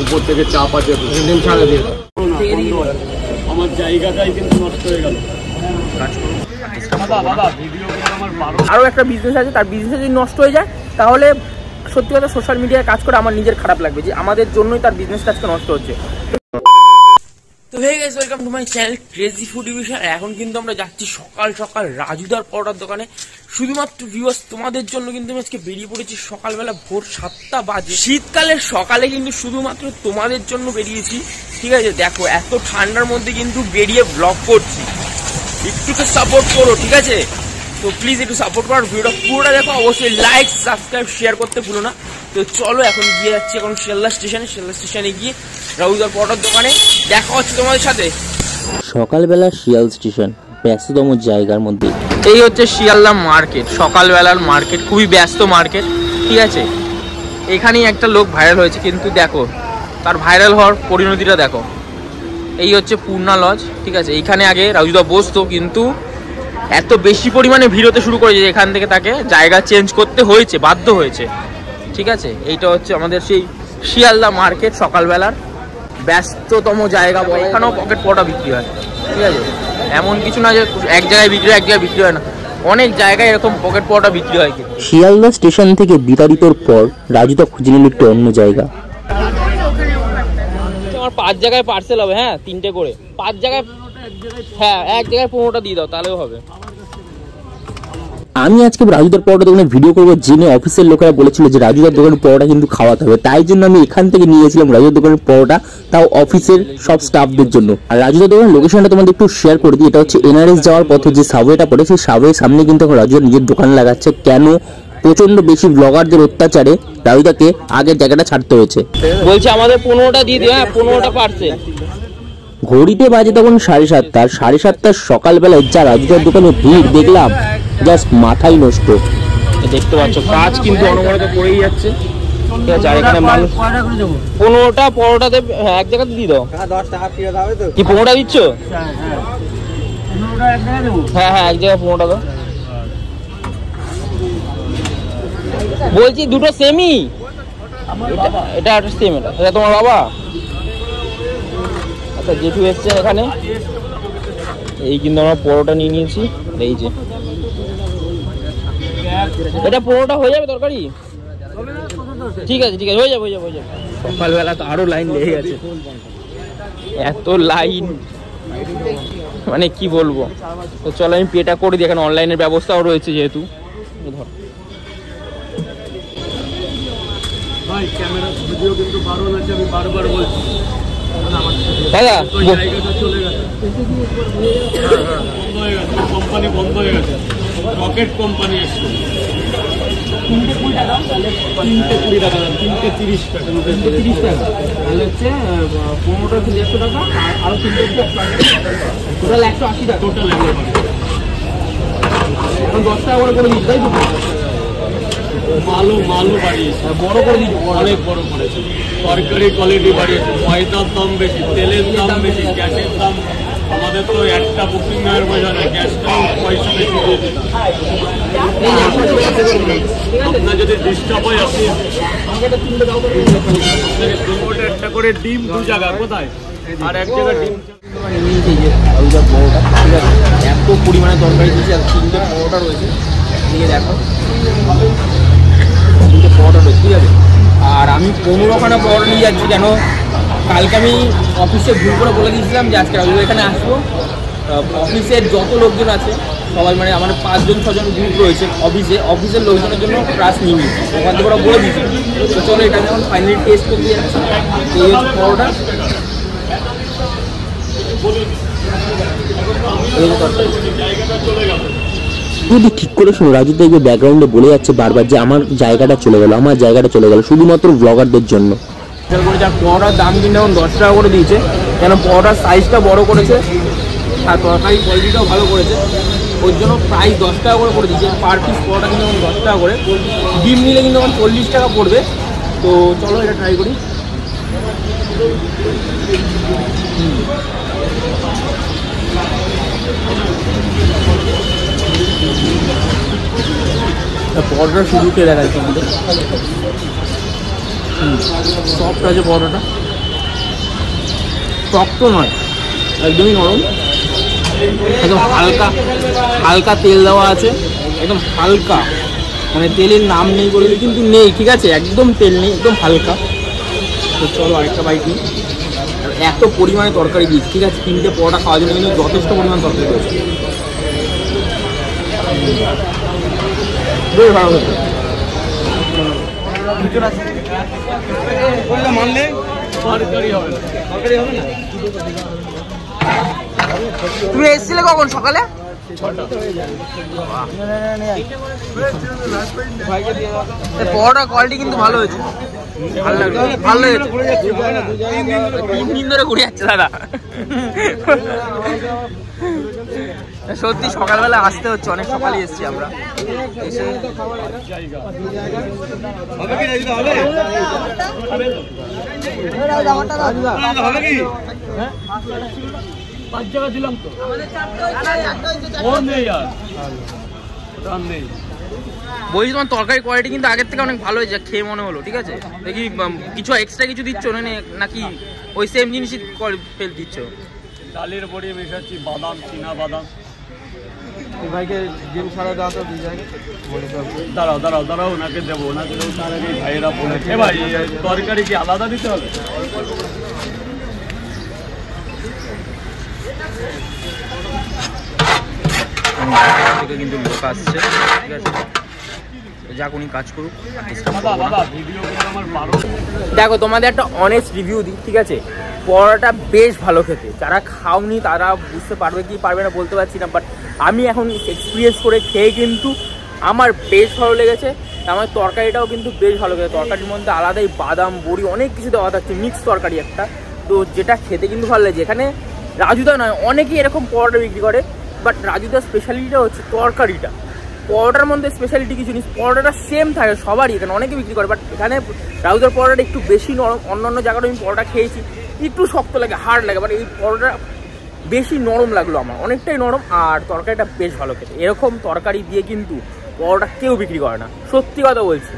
উপর থেকে চাপ আছে, ছাড়া দিয়ে আমার জায়গাটাই কিন্তু নষ্ট হয়ে গেল। আরও একটা বিজনেস আছে, তার বিজনেস যদি নষ্ট হয়ে যায় তাহলে সত্যি কথা সোশ্যাল মিডিয়ায় কাজ করে আমার নিজের খারাপ লাগবে যে আমাদের জন্যই তার বিজনেসটা আজকে নষ্ট হচ্ছে। তো hey guys, welcome to my channel Crazy Food Division. এখন কিন্তু আমরা যাচ্ছি সকাল সকাল রাজুদার পরোটার দোকানে, শুধুমাত্র ভিউয়ার্স তোমাদের জন্য কিন্তু আমি আজকে বেরিয়ে পড়েছি সকালবেলা ভোর 7টা বাজে। শীতকালের সকালে কিন্তু শুধুমাত্র তোমাদের জন্য বেরিয়েছি, ঠিক আছে? দেখো এত ঠান্ডার মধ্যে কিন্তু বেরিয়ে ব্লগ করছি, একটু তো সাপোর্ট করো, ঠিক আছে? তো প্লিজ একটু সাপোর্ট করার, ভিডিওটা পুরোটা দেখো, অবশ্যই লাইক সাবস্ক্রাইব শেয়ার করতে ভুলো না। তো চলো এখন গিয়ে যাচ্ছি এখন শিয়ালদা স্টেশনে গিয়ে রাজুদার পরোটার দোকানে দেখা হচ্ছে তোমাদের সাথে। সকালবেলা শিয়াল স্টেশন ব্যস্ততম জায়গার মধ্যে। এই হচ্ছে শিয়ালদা মার্কেট, সকালবেলার মার্কেট, খুবই ব্যস্ত মার্কেট, ঠিক আছে? এখানেই একটা লোক ভাইরাল হয়েছে, কিন্তু দেখো তার ভাইরাল হওয়ার পরিণতিটা দেখো। এই হচ্ছে পূর্ণা লজ, ঠিক আছে? এইখানে আগে রাজুদা বসতো, কিন্তু এত বেশি পরিমাণে ভিড় হতে শুরু করেছে এখান থেকে তাকে জায়গা চেঞ্জ করতে হয়েছে, বাধ্য হয়েছে, ঠিক আছে? এইটা হচ্ছে আমাদের সেই শিয়ালদা মার্কেট, সকালবেলার ব্যস্ততম জায়গা বলে। এখানেও পকেট পরোটা বিক্রি হয়, ঠিক আছে? এমন কিছু না যে এক জায়গায় বিক্রি হয় এক জায়গায় বিক্রি হয় না, অনেক জায়গায় এরকম পকেট পরোটা বিক্রি হয়। কিন্তু শিয়ালদা স্টেশন থেকে বিতাড়িতর পর রাজুদা খুঁজে নিল একটু অন্য জায়গা। আমার 5 জায়গায় পার্সেল হবে, হ্যাঁ 3টে করে, 5 জায়গায়, হ্যাঁ এক জায়গায় 15টা দিয়ে দাও তাহলেও হবে। আমি আজকে রাজুদার পরোটা দোকানে ভিডিও করবো জেনে অফিসের লোকেরা বলেছিল যে রাজুদার দোকানের পরোটা কিন্তু খাওয়াতে হবে, তাই জন্য আমি এখান থেকে নিয়েছিলাম রাজুদার দোকানের পরোটা, তাও অফিসের সব স্টাফদের জন্য। আর রাজুদার দোকানের লোকেশনটা তোমাদের একটু শেয়ার করে দিই। এটা হচ্ছে এনআরএস যাওয়ার পথে যে সাবওয়েটা পড়ে, সেই সাবওয়ের সামনে কিন্তু এখন রাজুদা নিজের দোকান লাগাচ্ছে। কেন? প্রচন্ড বেশি ব্লগারদের অত্যাচারে রাজুদাকে আগের জায়গাটা ছাড়তে হয়েছে। বলছে আমাদের 15টা দিয়ে দিও, হ্যাঁ 15টা পার্সেল। ঘড়িতে বাজে তখন 7:30। 7:30 সকালবেলায় যা রাজুদার দোকানে ভিড় দেখলাম, জাস্ট মাথাই নষ্ট। দেখতে পাচ্ছ কাজ কিন্তু অনবরত করেই যাচ্ছে, ঠিক আছে? আর এখানে মানুষ 15টা পরোটা দেবে, হ্যাঁ এক জায়গাতে দিয়ে দাও। 10 টাকা ফিরে দাও তো, কি 15টা দিচ্ছ? হ্যাঁ হ্যাঁ এক জায়গায় 15টা দাও। বলছি দুটো সেমই, এটা একটা সেম, এটা তোমার বাবা? আচ্ছা জেঠু এসছে এখানে। এই কিন্তু আমরা পরোটা নিয়ে নিয়েছি, এই যে এটা পরোটা হয়ে যাবে তরকারি? ঠিক আছে ঠিক আছে, হয়ে যাবে হয়ে যাবে হয়ে যাবে। সকালবেলা তো আরো লাইন লেগে গেছে, এত লাইন মানে কি বলবো। তো চলো আমি পেটা করে দিই, এখানে অনলাইনের ব্যবস্থাও রয়েছে যেহেতু। ধর ভাই ক্যামেরা ভিডিও কিন্তু বারণ আছে, আমি বারবার বলছি দাদা। জায়গাটা চলে গেছে, বন্ধ হয়ে গেছে, কোম্পানি বন্ধ হয়ে গেছে, রকেট কোম্পানি এসছে। 320 টাকা, 330 টাকা, 330 টাকা তাহলে হচ্ছে 15টা 100 টাকা, আরো 300 টাকা, টোটাল 180 টাকা। টোটাল এখন 10 টাকা করে দিচ্ছি, তাই তো? মালও বাড়িয়েছে, বড় করে দিচ্ছি, অনেক বড় করেছে। তরকারি কোয়ালিটি বাড়িয়েছে, ময়দার দাম বেশি, তেলের দাম বেশি, গ্যাসের দাম। আমাদের তো একটা বুকিং এর পয়সা নেই, গ্যাসটাও পয়সা বেশি দিয়ে দিতাম। আপনার যদি ডিস্টার্ব হয় আপনি একটা করে ডিম 2 জায়গা, কোথায়? আর এক জায়গায় ডিম এত পরিমাণে তরকারি দিয়েছে, আর 3টে পরোটা রয়েছে, দিয়ে দেখো 3টে পরোটা রয়েছে, ঠিক আছে? আর আমি 15খানা পরোটা নিয়ে যাচ্ছি। কেন? কালকে আমি অফিসে ভুল করে বলে দিয়েছিলাম যে আজকে আমি এখানে আসবো। অফিসের যত লোকজন আছে সবাই, মানে আমার 5-6জন গ্রুপ রয়েছে অফিসের লোকজনের জন্য ক্লাস নিয়ে নিচ্ছি, ওখান থেকে ওরা বলে দিচ্ছি। তো চলো এটা আমি এখন ফাইনালি টেস্ট করতে যাচ্ছি। এই হচ্ছে পরোটা, যদি ঠিক করে শোনো, রাজু দেখবে ব্যাকগ্রাউন্ডে বলে যাচ্ছে বারবার যে আমার জায়গাটা চলে গেল, আমার জায়গাটা চলে গেল, শুধুমাত্র ব্লগারদের জন্য। পরোটার দাম কিন্তু এখন 10 টাকা করে দিয়েছে, কেন পরোটার সাইজটা বড় করেছে আর তরকারি কোয়ালিটিটাও ভালো করেছে, ওই জন্য প্রাইস 10 টাকা করে দিয়েছে। পার পিস পরোটা কিন্তু এখন 10 টাকা করে, ডিম নিলে কিন্তু এখন 40 টাকা পড়বে। তো চলো এটা ট্রাই করি। পরোটা শুরু খেয়ে দেখাচ্ছি আমাদের, সফট আছে পরোটাটা। শক্ত নয়, একদমই নরম, একদম হালকা হালকা তেল দেওয়া আছে, একদম হালকা, মানে তেলের নাম নেই বললে কিন্তু নেই, ঠিক আছে, একদম তেল নেই, একদম হালকা। তো চলো আরেকটা বাইক নিই। এত পরিমাণে তরকারি দিচ্ছি, ঠিক আছে, 3টে পরোটা খাওয়ার জন্য কিন্তু যথেষ্ট পরিমাণ তরকারি রয়েছে, বেশ ভালো হতো। মানলে তরকারি হবে না, তরকারি হবে না। তুমি এসেছিলে কখন? সকালে? পরোটার কোয়ালিটি কিন্তু ভালো হয়েছে, ভালো লাগছে, ভালো লেগেছে। 3 দিন ধরে ঘুরে যাচ্ছে দাদা। সত্যি সকালবেলা আসতে হচ্ছে, অনেক সকালে এসেছি আমরা। বলছি তোমার তরকারি কোয়ালিটি কিন্তু আগের থেকে অনেক ভালো হয়েছে, খেয়ে মনে হলো, ঠিক আছে। দেখি কিছু এক্সট্রা কিছু দিচ্ছ নাকি ওই সেম জিনিসই ফেল দিচ্ছ? ডালের বড়ি মেশাচ্ছি, বাদাম, চীনা বাদাম। ভাইকে ডিম ছাড়া দেওয়া তো দিয়ে যায়। দাঁড়াও দাঁড়াও দাঁড়াও, ওনাকে দেবো, ওনাকে দেবো, তার আগে ভাইয়েরা বলেছে ভাই তরকারি কি আলাদা দিতে হবে? থেকে কিন্তু লোক আসছে, ঠিক আছে, যাক উনি কাজ করুক। দেখো তোমাদের একটা অনেস্ট রিভিউ দিই, ঠিক আছে, পরোটা বেশ ভালো খেতে। যারা খাওনি তারা বুঝতে পারবে কি পারবে না বলতে পারছি না, বাট আমি এখন এক্সপিরিয়েন্স করে খেয়ে কিন্তু আমার বেশ ভালো লেগেছে। আমার তরকারিটাও কিন্তু বেশ ভালো লেগেছে। তরকারির মধ্যে আলাদাই বাদাম, বড়ি, অনেক কিছু দেওয়া থাকছে, মিক্স তরকারি একটা, তো যেটা খেতে কিন্তু ভালো লেগেছে। এখানে রাজুদা নয়, অনেকেই এরকম পরোটা বিক্রি করে, বাট রাজুদার স্পেশালিটিটা হচ্ছে তরকারিটা। পরোটার মধ্যে স্পেশালিটি কিছু নেই, পরোটাটা সেম থাকে সবারই, এখানে অনেকে বিক্রি করে, বাট এখানে রাজুদার পরোটাটা একটু বেশি নরম। অন্যান্য জায়গায় আমি পরোটা খেয়েছি, একটু শক্ত লাগে, হার্ড লাগে, বাট এই পরোটা বেশি নরম লাগলো আমার, অনেকটাই নরম, আর তরকারিটা বেশ ভালো খেতে। এরকম তরকারি দিয়ে কিন্তু পরোটা কেউ বিক্রি করে না, সত্যি কথা বলছি,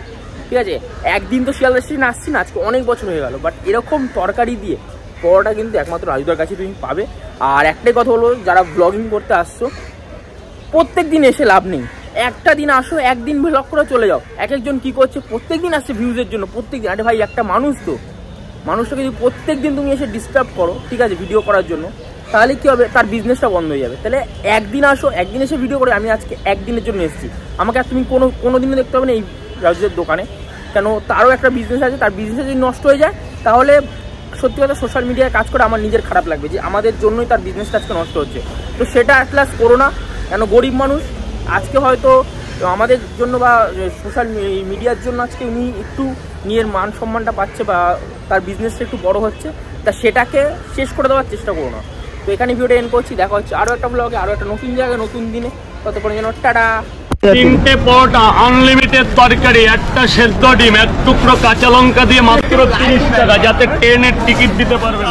ঠিক আছে। একদিন তো শিয়ালদা স্টেশনে আসছি না, আজকে অনেক বছর হয়ে গেল, বাট এরকম তরকারি দিয়ে পরোটা কিন্তু একমাত্র রাজুদার কাছে তুমি পাবে। আর একটাই কথা বলবো, যারা ব্লগিং করতে আসছো, প্রত্যেক দিন এসে লাভ নেই, একটা দিন আসো, একদিন ব্লগ করে চলে যাও। এক একজন কী করছে, প্রত্যেক দিন আসছে ভিউজের জন্য, প্রত্যেক দিন। আরে ভাই, একটা মানুষ তো, মানুষটাকে যদি প্রত্যেক দিন তুমি এসে ডিস্টার্ব করো, ঠিক আছে, ভিডিও করার জন্য, তাহলে কী হবে, তার বিজনেসটা বন্ধ হয়ে যাবে। তাহলে একদিন আসো, একদিন এসে ভিডিও করে। আমি আজকে একদিনের জন্য এসেছি, আমাকে আর তুমি কোনো দিনও দেখতে হবে না এই রাজুদের দোকানে, কেন তারও একটা বিজনেস আছে। তার বিজনেস যদি নষ্ট হয়ে যায়, তাহলে সত্যি কথা সোশ্যাল মিডিয়ায় কাজ করে আমার নিজের খারাপ লাগবে, যে আমাদের জন্যই তার বিজনেসটা আজকে নষ্ট হচ্ছে। তো সেটা অ্যাটলাস করো না, কেন গরিব মানুষ। আজকে হয়তো আমাদের জন্য বা সোশ্যাল মিডিয়ার জন্য আজকে উনি একটু নিজের মান সম্মানটা পাচ্ছে, বা তার বিজনেসটা একটু বড় হচ্ছে, তা সেটাকে শেষ করে দেওয়ার চেষ্টা করো না। তো এখানে ভিডিওটা এন্ড করছি, দেখা হচ্ছে আরও একটা ব্লগে, আরও একটা নতুন জায়গায়, নতুন দিনে। ততক্ষণে যেন টাটা। 3টে পরোটা, আনলিমিটেড তরকারি, একটা সেদ্ধ ডিম, 1 টুকরো কাঁচা লঙ্কা দিয়ে মাত্র 30 টাকা, যাতে ট্রেনের টিকিট দিতে পারবে।